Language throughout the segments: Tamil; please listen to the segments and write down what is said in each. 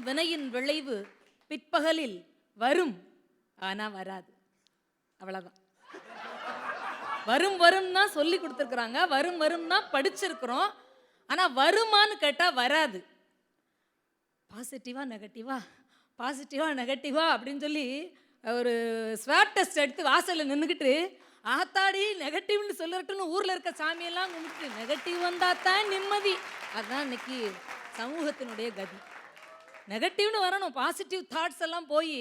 வினையின் விளைவு பிற்பகலில் வரும், ஆனா வராது. அவ்வளவுதான். வரும் வரும் தான் சொல்லி கொடுத்துருக்குறாங்க, வரும் வரும் தான் படிச்சிருக்கிறோம். ஆனா வருமானு கேட்டா வராது. பாசிட்டிவா நெகட்டிவா, பாசிட்டிவா நெகட்டிவா அப்படின்னு சொல்லி ஒரு ஸ்வாப் டெஸ்ட் எடுத்து வாசலில் நின்றுக்கிட்டு ஆத்தாடி நெகட்டிவ்னு சொல்லட்டுன்னு ஊரில் இருக்க சாமியெல்லாம் கும்பிட்டு நெகட்டிவ் வந்தால் தான் நிம்மதி. அதுதான் இன்னைக்கு சமூகத்தினுடைய கதி. நெகட்டிவ்னு வரணும், பாசிட்டிவ் தாட்ஸ் எல்லாம் போய்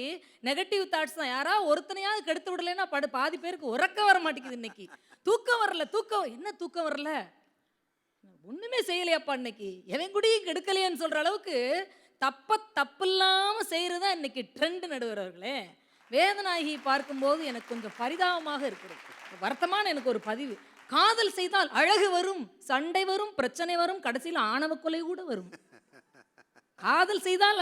நெகட்டிவ் தாட்ஸ் தான். யாராவது ஒருத்தனையாவது கெடுத்து விடலைன்னா பாதி பேருக்கு உறக்க வர மாட்டேங்குது. இன்னைக்கு தூக்கம் வரல, என்ன தூக்கம் வரல, ஒன்றுமே செய்யலையாப்பா இன்னைக்கு, எவன் கூடயும் கெடுக்கலையான்னு சொல்கிற அளவுக்கு தப்பு இல்லாமல் செய்கிறது தான் இன்னைக்கு ட்ரெண்ட். நடுவர்களே, வேதநாயகி பார்க்கும்போது எனக்கு கொஞ்சம் பரிதாபமாக இருக்கிறது, வருத்தமான எனக்கு ஒரு பதிவு. காதல் செய்தால் அழகு வரும், சண்டை வரும், பிரச்சனை வரும், கடைசியில் ஆணவ கொலை கூட வரும். காதல் செய்தால்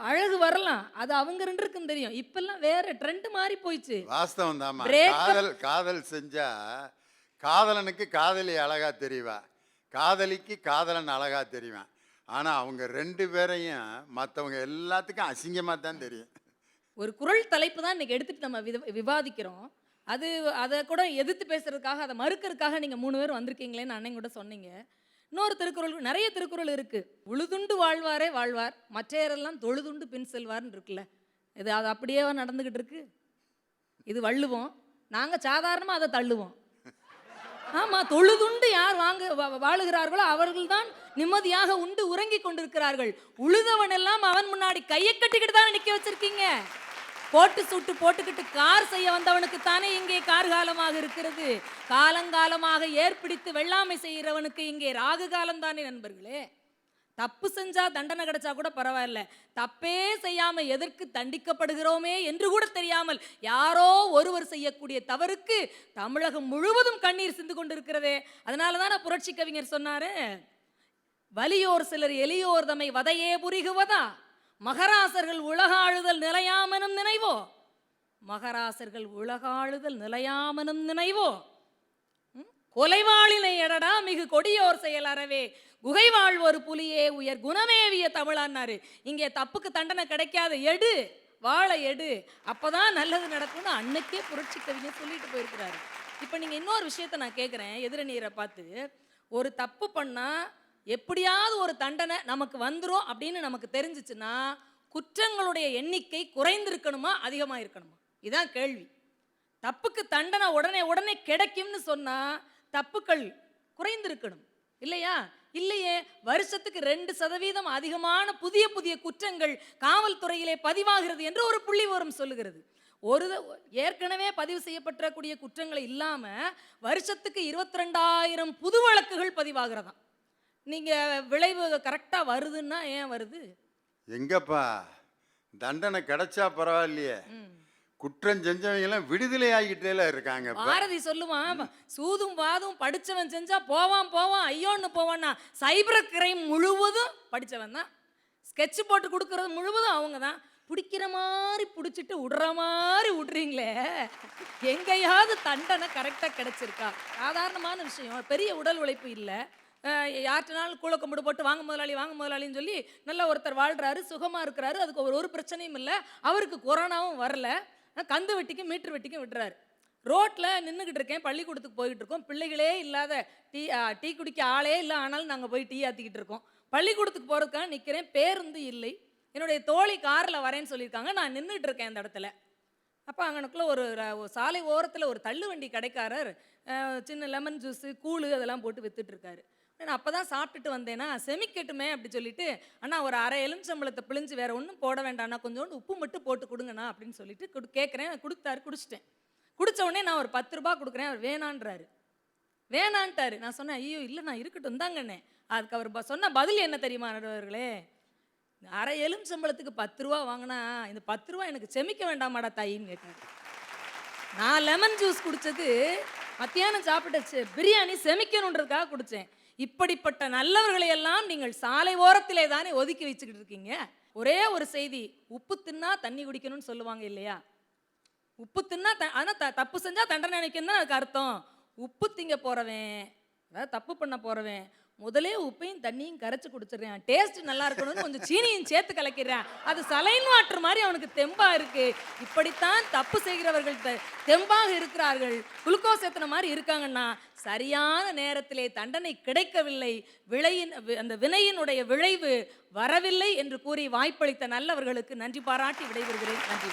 அழகு வரலாம், அது அவங்க ரெண்டுக்கும் தெரியும். இப்பெல்லாம் வேற ட்ரெண்ட் மாறி போயிடுச்சு. வாஸ்தவம் தாமா. காதல் செஞ்சா காதலனுக்கு காதலி அழகா தெரியவா, காதலிக்கு காதலன் அழகா தெரியும். ஆனா அவங்க ரெண்டு பேரையும் மற்றவங்க எல்லாத்துக்கும் அசிங்கமா தான் தெரியும். ஒரு குறள் தலைப்பு தான் இன்னைக்கு எடுத்துட்டு நம்ம விவாதிக்கிறோம். அதை கூட எதிர்த்து பேசுறதுக்காக, அதை மறுக்கிறதுக்காக நீங்க 3 பேர் வந்திருக்கீங்களேன்னு அன்னைக்கு கூட சொன்னீங்க. இன்னொரு திருக்குறள், நிறைய திருக்குறள் இருக்கு. உழுதுண்டு வாழ்வாரே வாழ்வார், மற்றையரெல்லாம் தொழுதுண்டு பின் செல்வார்னு இருக்குல்ல. அது அப்படியே நடந்துகிட்டு இருக்கு. இது வள்ளுவோம், நாங்க சாதாரணமா அதை தள்ளுவோம். ஆமா, தொழுதுண்டு யார் வாழுகிறார்களோ அவர்கள் தான் நிம்மதியாக உண்டு உறங்கி கொண்டிருக்கிறார்கள். உழுதவன் எல்லாம் அவன் முன்னாடி கையை கட்டிக்கிட்டு தான் நிக்க வச்சிருக்கீங்க. போட்டு சூட்டு போட்டுக்கிட்டு கார் செய்ய வந்தவனுக்கு தானே இங்கே கார்காலமாக இருக்கிறது. காலங்காலமாக ஏற்பிடித்து வெள்ளாமை செய்கிறவனுக்கு இங்கே ராகு காலம் தானே நண்பர்களே. தப்பு செஞ்சா தண்டனை கிடைச்சா கூட பரவாயில்ல, தப்பே செய்யாம எதற்கு தண்டிக்கப்படுகிறோமே என்று கூட தெரியாமல் யாரோ ஒருவர் செய்யக்கூடிய தவறுக்கு தமிழகம் முழுவதும் கண்ணீர் சிந்து கொண்டிருக்கிறதே. அதனாலதான் புரட்சி கவிஞர் சொன்னாரு, வலியோர் சிலர் எளியோர் தம்மை வதையே புரிகுவதா, மகராசர்கள் உலகாளுதல் நிலையாமனும் நினைவோ, மகராசர்கள் உலகாளுதல் நிலையாமனும் நினைவோ, கொலைவாளினை எடடா மிகு கொடியோர் செயல் அறவே, குகை வாழ்வோர் புலியே உயர் குணமேவிய தமிழான்னாரு. இங்கே தப்புக்கு தண்டனை கிடைக்காத, எடு வாழை எடு, அப்பதான் நல்லது நடக்கும்னு அன்னைக்கே புரட்சி கவிஞர் சொல்லிட்டு போயிருக்கிறாரு. இப்போ நீங்க இன்னொரு விஷயத்த நான் கேட்குறேன், எதிரணியரை பார்த்து. ஒரு தப்பு பண்ணா எப்படியாவது ஒரு தண்டனை நமக்கு வந்துடும் அப்படின்னு நமக்கு தெரிஞ்சிச்சுன்னா குற்றங்களுடைய எண்ணிக்கை குறைந்திருக்கணுமா அதிகமாக இருக்கணுமா? இதுதான் கேள்வி. தப்புக்கு தண்டனை உடனே கிடைக்கும்னு சொன்னா தப்புக்கள் குறைந்திருக்கணும் இல்லையா? இல்லையே, வருஷத்துக்கு 2% அதிகமான புதிய குற்றங்கள் காவல்துறையிலே பதிவாகிறது என்று ஒரு புள்ளி விவரம் சொல்லுகிறது. ஏற்கனவே பதிவு செய்யப்பட்டக்கூடிய குற்றங்களை இல்லாம வருஷத்துக்கு 22,000 புது வழக்குகள் பதிவாகிறதாம். நீங்க விளைவு கரெக்டா வருதுன்னா ஏன் வருது? எங்கப்பா தண்டனை கிடைச்சா பரவாயில்லையே, குற்றம் செஞ்சவங்க எல்லாம் விடுதலை ஆகிட்டே இருக்காங்க. பாரதி சொல்லுவான், சூதும் வாதும் படிச்சவன் செஞ்சா போவான் ஐயோன்னு போவான்னா, சைபர் கிரைம் முழுவதும் படிச்சவன் தான், ஸ்கெட்ச் போட்டு கொடுக்கறது முழுவதும் அவங்க தான். பிடிக்கிற மாதிரி பிடிச்சிட்டு விடுற மாதிரி விடுறீங்களே, எங்கேயாவது தண்டனை கரெக்டாக கிடைச்சிருக்கா? சாதாரணமான விஷயம், பெரிய உடல் உழைப்பு இல்லை. யார்கிட்டனாலும் கூழ கும்பிடு போட்டு வாங்க முதலாளின்னு சொல்லி நல்ல ஒருத்தர் வாழ்கிறாரு, சுகமாக இருக்கிறாரு, அதுக்கு ஒரு பிரச்சனையும் இல்லை, அவருக்கு கொரோனாவும் வரல, கந்து வெட்டிக்கும் மீட்டர் வெட்டிக்கும் விட்டுறாரு. ரோட்டில் நின்றுக்கிட்டு இருக்கேன், பள்ளிக்கூடத்துக்கு போய்கிட்டு இருக்கோம், பிள்ளைகளே இல்லாத டீ குடிக்க ஆளே இல்லை, ஆனாலும் நாங்கள் போய் டீ ஆற்றிக்கிட்டு இருக்கோம். பள்ளிக்கூடத்துக்கு போகிறதுக்காக நிற்கிறேன், பேருந்து இல்லை, என்னுடைய தோழி காரில் வரேன்னு சொல்லியிருக்காங்க, நான் நின்றுட்டு இருக்கேன் அந்த இடத்துல. அப்போ அங்கனக்குள்ளே ஒரு சாலை ஓரத்தில் ஒரு தள்ளு வண்டி கடைக்காரர் சின்ன லெமன் ஜூஸு கூழு அதெல்லாம் போட்டு விற்றுட்ருக்காரு. நான் அப்போ தான் சாப்பிட்டுட்டு வந்தேன்னா, செமிக்கட்டுமே அப்படி சொல்லிட்டு, அண்ணா ஒரு அரை எலுமிச்சம்பழத்தை பிழிஞ்சு வேறு ஒன்றும் போட வேண்டாண்ணா, கொஞ்சோண்டு உப்பு மட்டும் போட்டு கொடுங்கண்ணா அப்படின்னு சொல்லிட்டு கேட்குறேன். கொடுத்தாரு, குடிச்சிட்டேன். குடித்த உடனே நான் ஒரு 10 ரூபா கொடுக்குறேன், அவர் வேணான்ட்டாரு. நான் சொன்னேன், ஐயோ இல்லைண்ணா இருக்கட்டும் தாங்கண்ணே. அதுக்கு அவர் சொன்ன பதில் என்ன தெரியுமா நடுவர்களே? அரை எலுமிச்சம்பழத்துக்கு 10 ரூபா வாங்கினா இந்த 10 ரூபா எனக்கு செமிக்க வேண்டாமாடா தாயின்னு கேட்டார். நான் லெமன் ஜூஸ் குடித்தது மத்தியானம் சாப்பிட்ட பிரியாணி செமிக்கணுன்றதுக்காக குடித்தேன். இப்படிப்பட்ட நல்லவர்களை எல்லாம் நீங்கள் சாலை ஓரத்திலே தானே ஒதுக்கி வச்சுக்கிட்டு இருக்கீங்க. ஒரே ஒரு செய்தி, உப்பு தின்னா தண்ணி குடிக்கணும்னு சொல்லுவாங்க இல்லையா? உப்பு தின்னா ஆனால் தப்பு செஞ்சால் தண்டனை நினைக்கணும் தான் அதுக்கு அர்த்தம். உப்பு திங்க போகிறவன், அதாவது தப்பு பண்ண போகிறவன் முதலே உப்பையும் தண்ணியும் கரைச்சு குடிச்சிடுறேன், டேஸ்ட் நல்லா இருக்கணும்னு கொஞ்சம் சீனியும் சேர்த்து கலக்கிறேன், அது சலைன் வாட்டர் மாதிரி அவனுக்கு தெம்பா இருக்கு. இப்படித்தான் தப்பு செய்கிறவர்கள் தெம்பாக இருக்கிறார்கள், குளுக்கோஸ் ஏத்துன மாதிரி இருக்காங்கன்னா சரியான நேரத்திலே தண்டனை கிடைக்கவில்லை, அந்த வினையினுடைய விளைவு வரவில்லை என்று கூறி வாய்ப்பளித்த நல்லவர்களுக்கு நன்றி பாராட்டி விடைபெறுகிறேன். நன்றி.